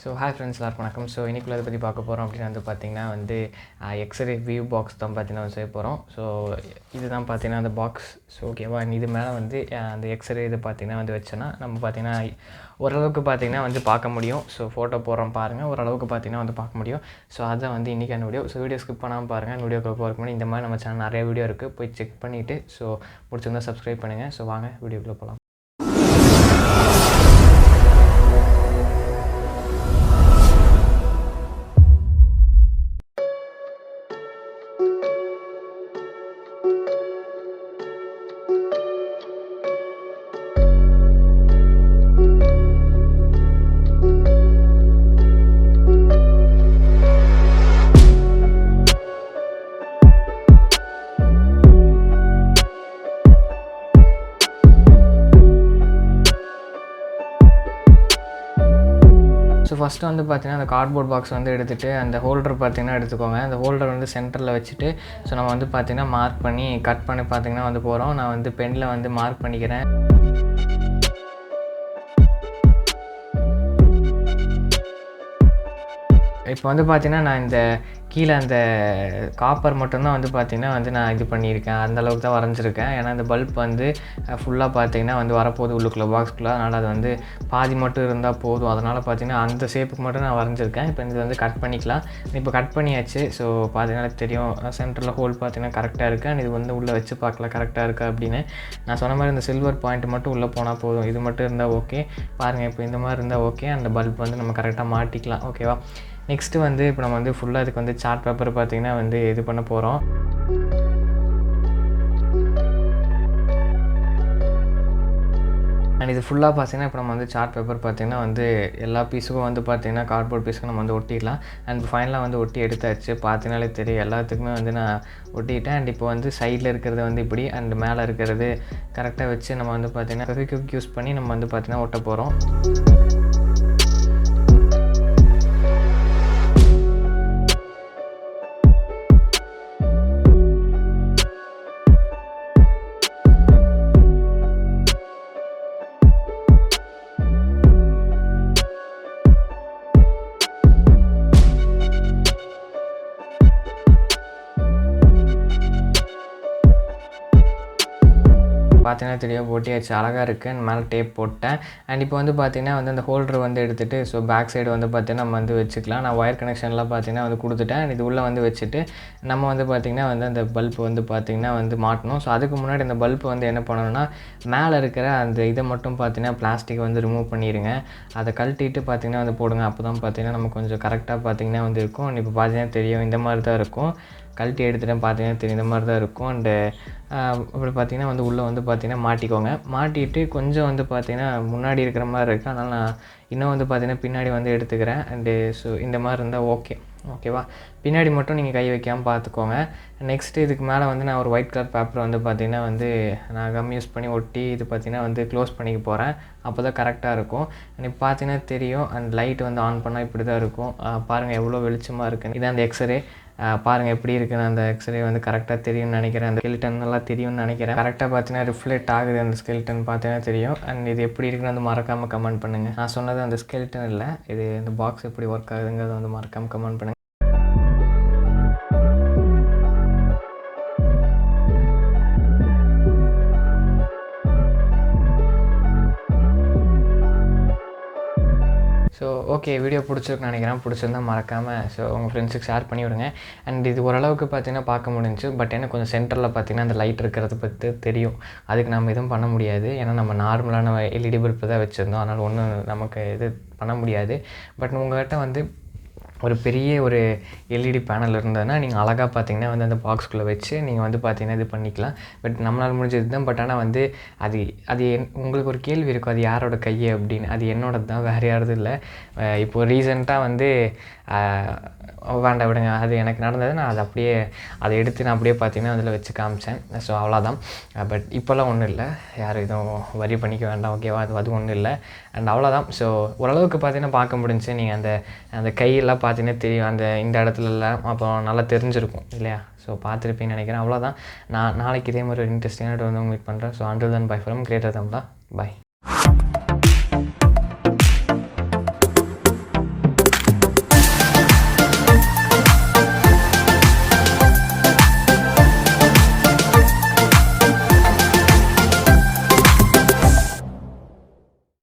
So hi friends எல்லாருக்கும் வணக்கம். So இன்றைக்குள்ள அதை பற்றி பார்க்க போகிறோம் அப்படின்னு வந்து பார்த்திங்கன்னா வந்து எக்ஸ்ரே வியூ பாக்ஸ் தான் பார்த்தீங்கன்னா செய்ய போகிறோம். ஸோ இதுதான் பார்த்தீங்கன்னா அந்த பாக்ஸ். ஸோ ஓகேவா, இது மேலே வந்து அந்த எக்ஸ்ரே இது பார்த்திங்கன்னா வந்து வச்சோன்னா நம்ம பார்த்திங்கன்னா ஓரளவுக்கு பார்த்திங்கன்னா வந்து பார்க்க முடியும். ஸோ ஃபோட்டோ போடுறோம் பாருங்கள், ஓரளவுக்கு பார்த்திங்கன்னா வந்து பார்க்க முடியும். ஸோ அதுதான் வந்து இன்றைக்கான வீடியோ. ஸோ வீடியோ ஸ்கிப் பண்ணாமல் பாருங்கள். வீடியோக்கு போகிறதுக்கு முன்னாடி இந்த மாதிரி நம்ம சேனல் நிறைய வீடியோ இருக்குது, போய் செக் பண்ணிவிட்டு ஸோ பிடிச்சிருந்தால் சப்ஸ்கிரைப் பண்ணுங்கள். ஸோ வாங்க வீடியோக்குள்ளே போகலாம். ஸோ ஃபஸ்ட்டு வந்து பார்த்திங்கன்னா அந்த கார்ட்போர்ட் பாக்ஸ் வந்து எடுத்துகிட்டு அந்த ஹோல்டர் பார்த்திங்கன்னா எடுத்துக்கோங்க. அந்த ஹோல்டர் வந்து சென்டரில் வச்சுட்டு ஸோ நம்ம வந்து பார்த்திங்கன்னா மார்க் பண்ணி கட் பண்ணி பார்த்திங்கன்னா வந்து போகிறோம். நான் வந்து பெனில் வந்து மார்க் பண்ணிக்கிறேன். இப்போ வந்து பார்த்திங்கன்னா நான் இந்த கீழே அந்த காப்பர் மட்டும்தான் வந்து பார்த்திங்கன்னா வந்து நான் இது பண்ணியிருக்கேன், அந்தளவுக்கு தான் வரைஞ்சிருக்கேன். ஏன்னா இந்த பல்ப் வந்து ஃபுல்லாக பார்த்திங்கன்னா வந்து வரப்போகுது உள்ளுக்குள்ளே பாக்ஸ்குள்ளே, அதனால் அது வந்து பாதி மட்டும் இருந்தால் போதும். அதனால் பார்த்திங்கன்னா அந்த ஷேப்புக்கு மட்டும் நான் வரைஞ்சிருக்கேன். இப்போ இது வந்து கட் பண்ணிக்கலாம். இப்போ கட் பண்ணியாச்சு. ஸோ பார்த்திங்கன்னா தெரியும் சென்டரில் ஹோல் பார்த்திங்கன்னா கரெக்டாக இருக்குது. அண்ட் இது வந்து உள்ளே வச்சு பார்க்கலாம் கரெக்டாக இருக்கா அப்படின்னு. நான் சொன்ன மாதிரி இந்த சில்வர் பாயிண்ட் மட்டும் உள்ளே போனால் போதும். இது மட்டும் இருந்தால் ஓகே. பாருங்கள், இப்போ இந்த மாதிரி இருந்தால் ஓகே. அந்த பல்ப் வந்து நம்ம கரெக்டாக மாட்டிக்கலாம். ஓகேவா. நெக்ஸ்ட்டு வந்து இப்போ நம்ம வந்து ஃபுல்லாக இதுக்கு வந்து சார்ட் பேப்பர் பார்த்திங்கன்னா வந்து இது பண்ண போகிறோம். அண்ட் இது ஃபுல்லாக பார்த்திங்கன்னா இப்போ நம்ம வந்து சார்ட் பேப்பர் பார்த்திங்கன்னா வந்து எல்லா பீஸுக்கும் வந்து பார்த்திங்கன்னா கார்ட்போர்ட் பீஸுக்கும் நம்ம வந்து ஒட்டிடலாம். அண்ட் ஃபைனலாக வந்து ஒட்டி எடுத்தாச்சு. பார்த்திங்கனாலே தெரியும் எல்லாத்துக்குமே வந்து நான் ஒட்டிட்டேன். அண்ட் இப்போ வந்து சைடில் இருக்கிறது வந்து இப்படி அண்ட் மேலே இருக்கிறது கரெக்டாக வச்சு நம்ம வந்து பார்த்திங்கன்னா ஃபெவிக்விக் யூஸ் பண்ணி நம்ம வந்து பார்த்திங்கன்னா ஒட்ட போகிறோம். பார்த்திங்கன்னா தெரியும் ஒட்டியாச்சு, அழகாக இருக்குது. அண்ட் மேலே டேப் போட்டேன். அண்ட் இப்போ வந்து பார்த்திங்கன்னா வந்து அந்த ஹோல்டர் வந்து எடுத்துகிட்டு ஸோ பேக் சைடு வந்து பார்த்திங்கன்னா நம்ம வந்து வச்சுக்கலாம். நான் ஒயர் கனெக்ஷன்லாம் பார்த்திங்கன்னா வந்து கொடுத்துட்டேன். அண்ட் இது உள்ளே வந்து வச்சுட்டு நம்ம வந்து பார்த்திங்கன்னா வந்து அந்த பல்ப் வந்து பார்த்திங்கன்னா வந்து மாட்டணும். ஸோ அதுக்கு முன்னாடி அந்த பல்ப் வந்து என்ன பண்ணணும்னா மேலே இருக்கிற அந்த இதை மட்டும் பார்த்திங்கன்னா பிளாஸ்டிக் வந்து ரிமூவ் பண்ணிடுங்க. அதை கழட்டிட்டு பார்த்திங்கன்னா வந்து போடுங்க. அப்போ தான் பார்த்திங்கன்னா நம்ம கொஞ்சம் கரெக்டாக பார்த்திங்கன்னா வந்து இருக்கும். அண்ட் இப்போ பார்த்திங்கன்னா தெரியும் இந்த மாதிரி தான் இருக்கும். கழட்டி எடுத்துகிட்டேன், பார்த்திங்கன்னா தெரியும் இந்த மாதிரி தான் இருக்கும். அண்டு அப்படி பார்த்திங்கன்னா வந்து உள்ளே வந்து பார்த்திங்கன்னா மாட்டிக்கோங்க. மாட்டிட்டு கொஞ்சம் வந்து பார்த்திங்கன்னா முன்னாடி இருக்கிற மாதிரி இருக்குது. அதனால் நான் இன்னும் வந்து பார்த்திங்கன்னா பின்னாடி வந்து எடுத்துக்கிறேன். அண்டு ஸோ இந்த மாதிரி இருந்தால் ஓகேவா. பின்னாடி மட்டும் நீங்கள் கை வைக்காமல் பார்த்துக்கோங்க. நெக்ஸ்ட்டு இதுக்கு மேலே வந்து நான் ஒரு ஒயிட் கலர் பேப்பர் வந்து பார்த்திங்கன்னா வந்து நான் கம் யூஸ் பண்ணி ஒட்டி இது பார்த்திங்கன்னா வந்து க்ளோஸ் பண்ணிக்க போகிறேன். அப்போ தான் கரெக்டாக இருக்கும். இப்போ பார்த்திங்கன்னா தெரியும் அண்ட் லைட் வந்து ஆன் பண்ணால் இப்படி தான் இருக்கும். பாருங்கள் எவ்வளோ வெளிச்சமாக இருக்குன்னு. இதான் அந்த எக்ஸ்ரே. பாருங்கள் எப்படி இருக்குன்னு. அந்த எக்ஸ்ரே வந்து கரெக்டாக தெரியும்னு நினைக்கிறேன். அந்த ஸ்கெலிட்டன் எல்லாம் தெரியும்னு நினைக்கிறேன். கரெக்டாக பார்த்தீங்கன்னா ரிஃப்ளெக்ட் ஆகுது அந்த ஸ்கெலிட்டன் பார்த்தீங்கன்னா தெரியும். அண்ட் இது எப்படி இருக்குன்னு வந்து மறக்காமல் கமெண்ட் பண்ணுங்கள். நான் சொன்னது அந்த ஸ்கெலிட்டன் இல்லை, இது இந்த பாக்ஸ் எப்படி ஒர்க் ஆகுதுங்கிறத வந்து மறக்காமல் கமெண்ட் பண்ணுங்கள். ஸோ ஓகே, வீடியோ பிடிச்சிருக்குன்னு நினைக்கிறேன். பிடிச்சிருந்தா மறக்காமல் ஸோ உங்கள் ஃப்ரெண்ட்ஸுக்கு ஷேர் பண்ணி விடுங்க. அண்ட் இது ஓரளவுக்கு பார்த்திங்கன்னா பார்க்க முடிஞ்சிச்சு. பட் எனக்கு கொஞ்சம் சென்டரில் பார்த்திங்கன்னா அந்த லைட் இருக்கிறத பற்றி தெரியும். அதுக்கு நம்ம எதுவும் பண்ண முடியாது. ஏன்னா நம்ம நார்மலான எல்இடி பல்ப் தான் வச்சுருந்தோம். அதனால் ஒன்றும் நமக்கு இது பண்ண முடியாது. பட் உங்கள்கிட்ட வந்து ஒரு பெரிய ஒரு எல்இடி பேனல் இருந்ததுன்னா நீங்கள் அழகாக பார்த்திங்கன்னா வந்து அந்த பாக்ஸ்குள்ளே வச்சு நீங்கள் வந்து பார்த்திங்கன்னா இது பண்ணிக்கலாம். பட் நம்மளால் முடிஞ்சது தான். பட் ஆனால் வந்து அது உங்களுக்கு ஒரு கேள்வி இருக்கும், அது யாரோட கையை அப்படின்னு. அது என்னோடது தான், வேறு யாரதும் இல்லை. இப்போது ரீசெண்டாக வந்து வேண்டாம் விடுங்க, அது எனக்கு நடந்தது. நான் அதை எடுத்து நான் அப்படியே பார்த்திங்கன்னா அதில் வச்சு காமிச்சேன். ஸோ அவ்வளோதான். பட் இப்போல்லாம் ஒன்றும் இல்லை, யாரும் எதுவும் வரி பண்ணிக்க வேண்டாம். ஓகேவா, அது ஒன்றும் இல்லை. அண்ட் அவ்வளோதான். ஸோ ஓரளவுக்கு பார்த்திங்கன்னா பார்க்க முடிஞ்சு. நீங்கள் அந்த கையெல்லாம் பார்த்திங்கன்னா தெரியும், இந்த இடத்துலலாம் அப்புறம் நல்லா தெரிஞ்சிருக்கும் இல்லையா. ஸோ பார்த்துருப்பீங்கன்னு நினைக்கிறேன். அவ்வளோதான். நான் நாளைக்கு இதே மாதிரி ஒரு இன்ட்ரெஸ்டிங்காக வந்து மீட் பண்ணுறேன். So until then by from creator Tamizha. By.